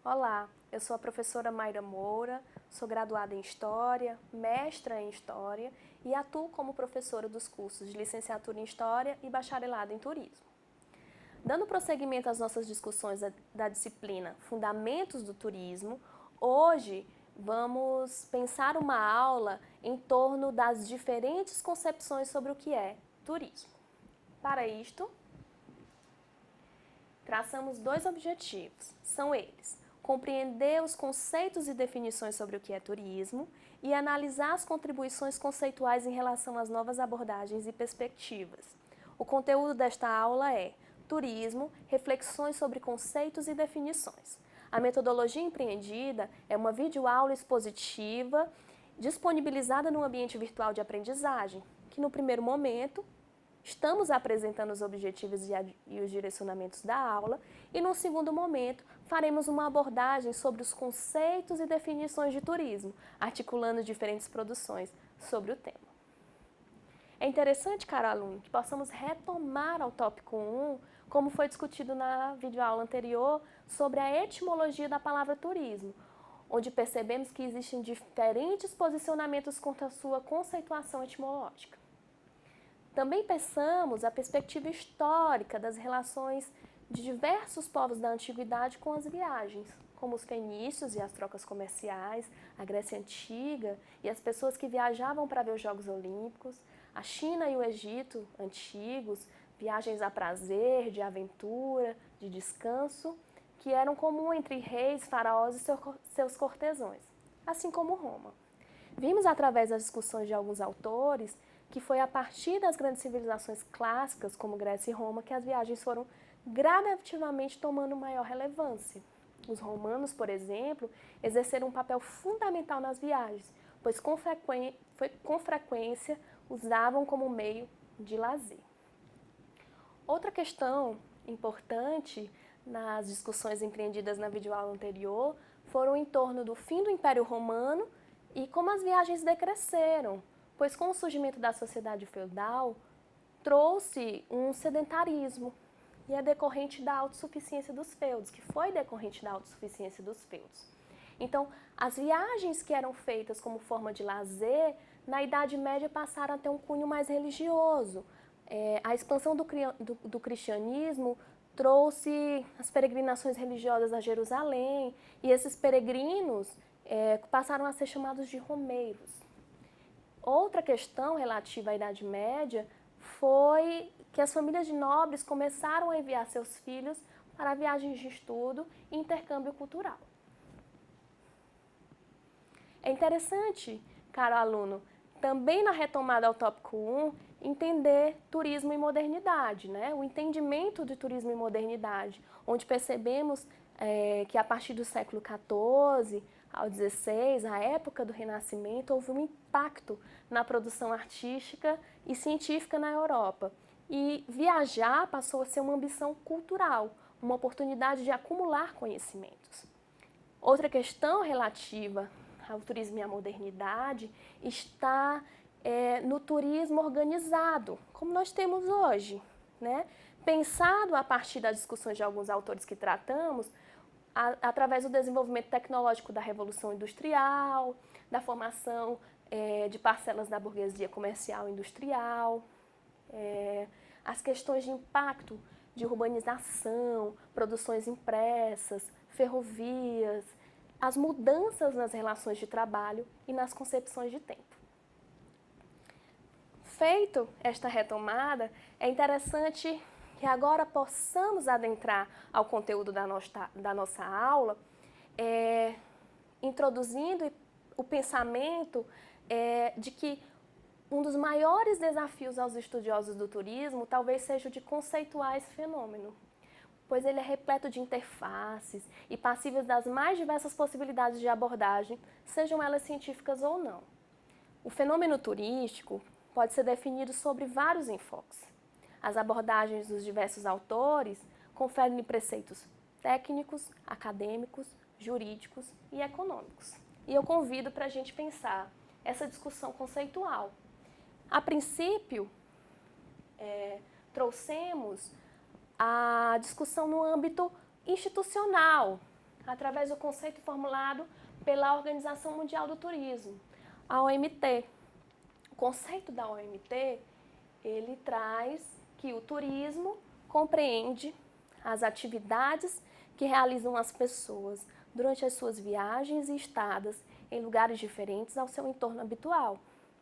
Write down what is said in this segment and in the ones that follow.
Olá, eu sou a professora Mayra Moura, sou graduada em História, mestra em História e atuo como professora dos cursos de Licenciatura em História e Bacharelado em Turismo. Dando prosseguimento às nossas discussões da disciplina Fundamentos do Turismo, hoje vamos pensar uma aula em torno das diferentes concepções sobre o que é turismo. Para isto, traçamos dois objetivos, são eles: compreender os conceitos e definições sobre o que é turismo e analisar as contribuições conceituais em relação às novas abordagens e perspectivas. O conteúdo desta aula é Turismo, reflexões sobre conceitos e definições. A metodologia empreendida é uma videoaula expositiva disponibilizada no ambiente virtual de aprendizagem, que no primeiro momento estamos apresentando os objetivos e os direcionamentos da aula e, no segundo momento, faremos uma abordagem sobre os conceitos e definições de turismo, articulando diferentes produções sobre o tema. É interessante, caro aluno, que possamos retomar ao tópico 1, como foi discutido na videoaula anterior, sobre a etimologia da palavra turismo, onde percebemos que existem diferentes posicionamentos quanto à sua conceituação etimológica. Também pensamos a perspectiva histórica das relações de diversos povos da antiguidade com as viagens, como os fenícios e as trocas comerciais, a Grécia Antiga e as pessoas que viajavam para ver os Jogos Olímpicos, a China e o Egito antigos, viagens a prazer, de aventura, de descanso, que eram comum entre reis, faraós e seus cortesãos, assim como Roma. Vimos através das discussões de alguns autores que foi a partir das grandes civilizações clássicas, como Grécia e Roma, que as viagens foram gradativamente tomando maior relevância. Os romanos, por exemplo, exerceram um papel fundamental nas viagens, pois com frequência usavam como meio de lazer. Outra questão importante nas discussões empreendidas na videoaula anterior foram em torno do fim do Império Romano e como as viagens decresceram, pois com o surgimento da sociedade feudal, trouxe um sedentarismo, e é decorrente da autossuficiência dos feudos, que foi decorrente da autossuficiência dos feudos. Então, as viagens que eram feitas como forma de lazer, na Idade Média passaram a ter um cunho mais religioso. A expansão do cristianismo trouxe as peregrinações religiosas a Jerusalém, e esses peregrinos passaram a ser chamados de romeiros. Outra questão relativa à Idade Média foi que as famílias de nobres começaram a enviar seus filhos para viagens de estudo e intercâmbio cultural. É interessante, caro aluno, também na retomada ao tópico 1, entender turismo e modernidade, né? O entendimento de turismo e modernidade, onde percebemos que a partir do século XIV ao XVI, a época do Renascimento, houve um impacto na produção artística e científica na Europa. E viajar passou a ser uma ambição cultural, uma oportunidade de acumular conhecimentos. Outra questão relativa ao turismo e à modernidade está no turismo organizado, como nós temos hoje, né? Pensado a partir das discussões de alguns autores que tratamos, através do desenvolvimento tecnológico da Revolução Industrial, da formação de parcelas da burguesia comercial e industrial, as questões de impacto de urbanização, produções impressas, ferrovias, as mudanças nas relações de trabalho e nas concepções de tempo. Feito esta retomada, é interessante que agora possamos adentrar ao conteúdo da nossa aula, introduzindo o pensamento de que um dos maiores desafios aos estudiosos do turismo talvez seja o de conceituar esse fenômeno, pois ele é repleto de interfaces e passíveis das mais diversas possibilidades de abordagem, sejam elas científicas ou não. O fenômeno turístico pode ser definido sobre vários enfoques. As abordagens dos diversos autores conferem preceitos técnicos, acadêmicos, jurídicos e econômicos. E eu convido para a gente pensar essa discussão conceitual. A princípio, trouxemos a discussão no âmbito institucional, através do conceito formulado pela Organização Mundial do Turismo, a OMT. O conceito da OMT, ele traz que o turismo compreende as atividades que realizam as pessoas durante as suas viagens e estadas em lugares diferentes ao seu entorno habitual,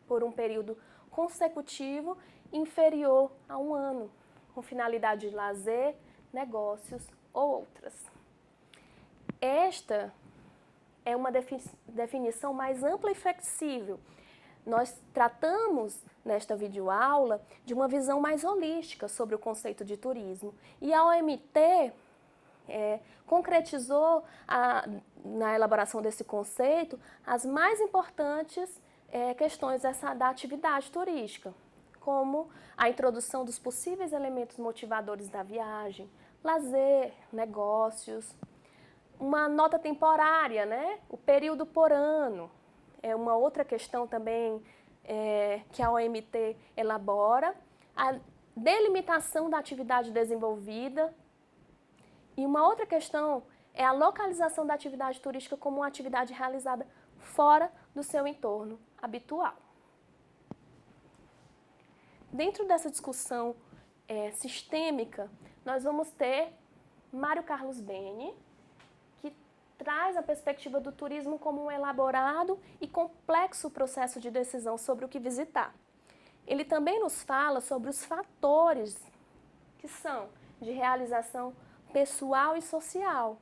por um período consecutivo inferior a um ano, com finalidade de lazer, negócios ou outras. Esta é uma definição mais ampla e flexível. Nós tratamos nesta videoaula de uma visão mais holística sobre o conceito de turismo. E a OMT concretizou na elaboração desse conceito as mais importantes questões da atividade turística, como a introdução dos possíveis elementos motivadores da viagem, lazer, negócios, uma nota temporária, né? O período por ano. É uma outra questão também que a OMT elabora, a delimitação da atividade desenvolvida. E uma outra questão é a localização da atividade turística como uma atividade realizada fora do seu entorno habitual. Dentro dessa discussão sistêmica, nós vamos ter Mário Carlos Beni, que traz a perspectiva do turismo como um elaborado e complexo processo de decisão sobre o que visitar. Ele também nos fala sobre os fatores que são de realização pessoal e social.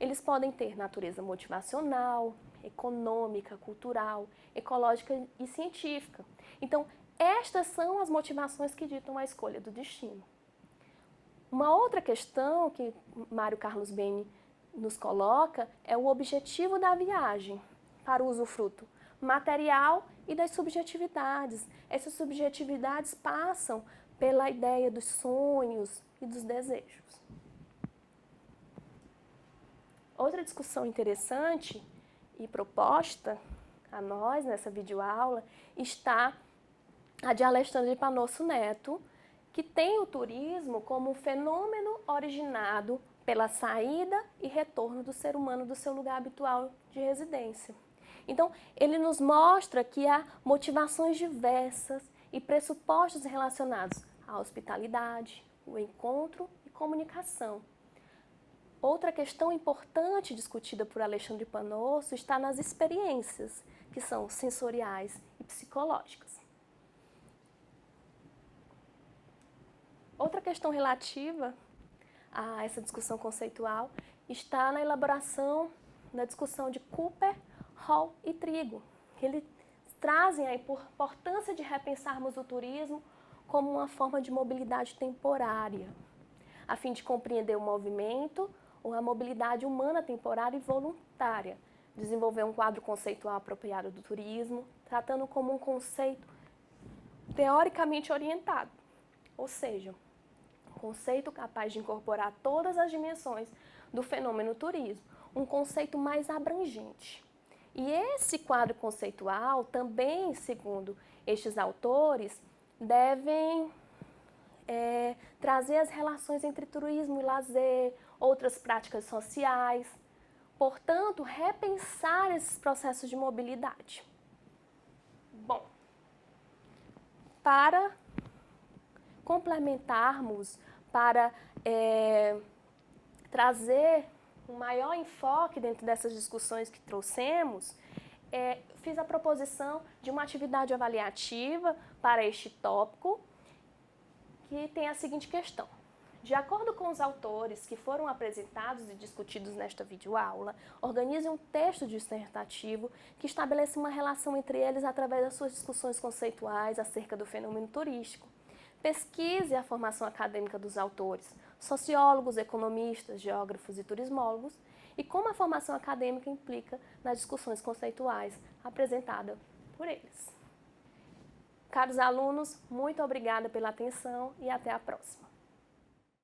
Eles podem ter natureza motivacional, econômica, cultural, ecológica e científica. Então, estas são as motivações que ditam a escolha do destino. Uma outra questão que Mário Carlos Beni nos coloca é o objetivo da viagem para o usufruto material e das subjetividades. Essas subjetividades passam pela ideia dos sonhos e dos desejos. Outra discussão interessante e proposta a nós nessa videoaula está a de Alexandre Panosso Neto, que tem o turismo como um fenômeno originado pela saída e retorno do ser humano do seu lugar habitual de residência. Então, ele nos mostra que há motivações diversas e pressupostos relacionados à hospitalidade, o encontro e comunicação. Outra questão importante discutida por Alexandre Panosso está nas experiências, que são sensoriais e psicológicas. Outra questão relativa a essa discussão conceitual está na elaboração da discussão de Cooper, Hall e Trigo, que eles trazem a importância de repensarmos o turismo como uma forma de mobilidade temporária, a fim de compreender o movimento ou a mobilidade humana temporária e voluntária, desenvolver um quadro conceitual apropriado do turismo, tratando como um conceito teoricamente orientado, ou seja, um conceito capaz de incorporar todas as dimensões do fenômeno turismo, um conceito mais abrangente. E esse quadro conceitual também, segundo estes autores, devem trazer as relações entre turismo e lazer, outras práticas sociais, portanto, repensar esses processos de mobilidade. Bom, para complementarmos, para trazer um maior enfoque dentro dessas discussões que trouxemos, fiz a proposição de uma atividade avaliativa para este tópico, que tem a seguinte questão. De acordo com os autores que foram apresentados e discutidos nesta videoaula, organize um texto dissertativo que estabeleça uma relação entre eles através das suas discussões conceituais acerca do fenômeno turístico. Pesquise a formação acadêmica dos autores, sociólogos, economistas, geógrafos e turismólogos, e como a formação acadêmica implica nas discussões conceituais apresentadas por eles. Caros alunos, muito obrigada pela atenção e até a próxima.